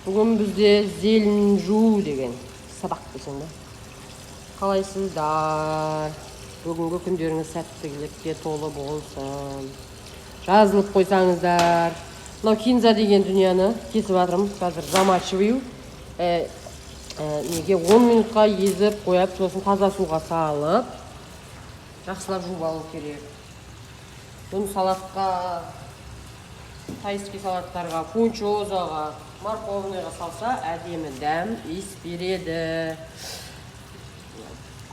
Бүгін бізде зелень жуу деген сабақ десең да. Қалайсыздар? Бүгінгі күндеріңіз сәттілікке толы болсын. Жазылып қойсаңыздар. Мынау кинза деген дүнияны кесіп жатырмын. Қазір замачиваю. Неге 10 минутқа езіп қойып, сосын таза суға салып, жақсылап жуып алу керек. Бұны салатқа, тайский салаттарға, фунчозаға, морковныйға салса, әдемі дәм иіс береді.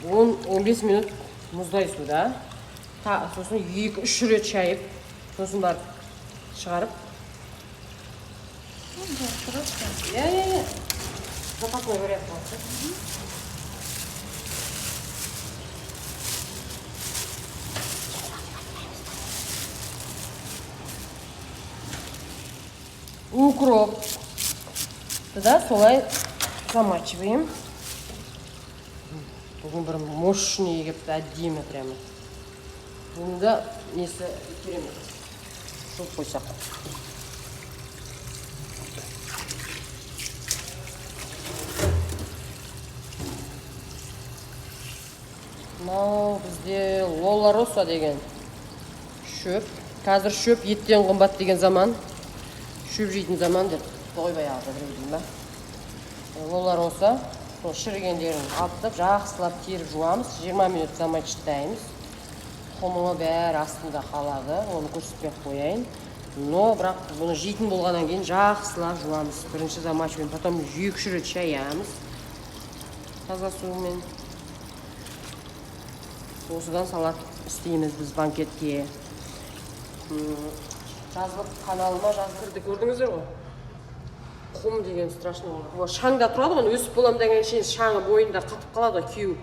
10-15 минут мұздай суда, сосын 2-3 рет шайып, сосын барып шығарып. Запасной вариант болса. Укроп. Тогда солай замачиваем. Бүгін бір мощный егіпті әдемі прямо. Бұны да несі керемет. Жуып қойсақ. Мынау бізде лолароса деген шөп. Қазір шөп еттен қымбат деген заман. Шөп жейтін заман деп қойбай алды біреуден ба. Лолароса шірігендерін алып жақсылап теріп жуамыз. 20 минут замачтаймыз. Құмығы бәрі астында қалады. Оны көрсетпей қояйын. Но бірақ бұны жейтін болғаннан кейін жақсылап жуамыз. Бірінші замачуем, потом 2-3 рет шаямыз. Таза сумен. Осыдан салат істейміз біз банкетке. Жазылып каналыма жаздырды, көрдіңіздер ғой? Құм деген страшно болады. Шаңда тұрады ғой, өсіп болам деген шейін шаңы бойында қатып қалады ғой, кеуіп.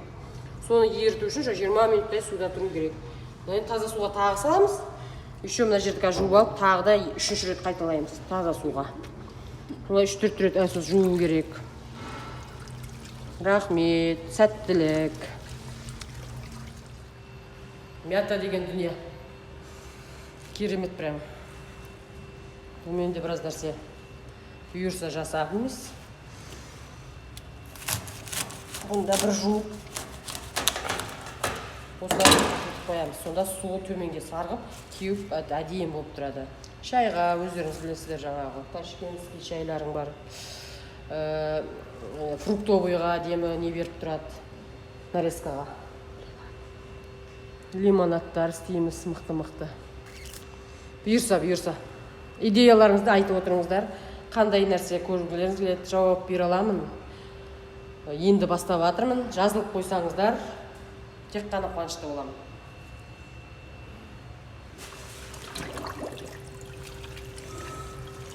Соны еріту үшін 20 минуттай суда тұру керек. Таза суға тағы саламыз. Еще мына жерді жуып алып, тағы да 3-ші рет қайталаймыз таза суға. Солай 3-4 рет әсіз жуу керек. Рахмет, сәттілік. Мята деген дүния. Керемет прям. Мен де біраз нәрсе бұйырса жасағымыз. Бұнда бір жуып. Осылай қоямыз. Сонда суы төменге сарғып, кеуіп әдейім болып тұрады. Шайға өздеріңіз білесіздер жаңағы. Ташкентский шайларың бар. Фруктовыйға әдемі не беріп тұрады. Нарезкаға. Лимонадтар істейміз мықты-мықты. Бұйырса. Идеяларыңызды айтып отырыңыздар. Қандай нәрсе көргілеріңіз келеді, жауап бере аламын. Енді бастап жатырмын. Жазылып қойсаңыздар, тек қана қуанышты боламын.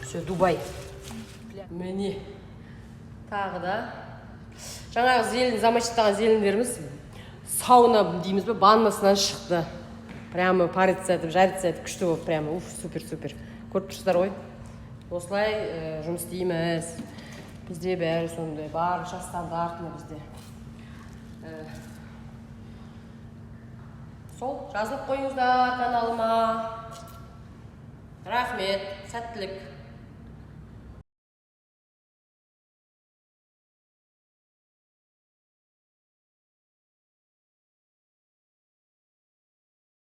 Все, Дубай. Міне. Тағы да. Жаңағы зелень, замачтаған зелендеріміз сауна дейміз бе, ваннасынан шықты. Прямо париться етіп, жариться етіп, күшті болып, прямо, супер. Көріп тұрсыздар ғой. Осылай жұмыс істейміз. Бізде бәрі сондай, барынша стандартны бізде. Сол, жазылып қойыңыздар каналыма. Рахмет, сәттілік.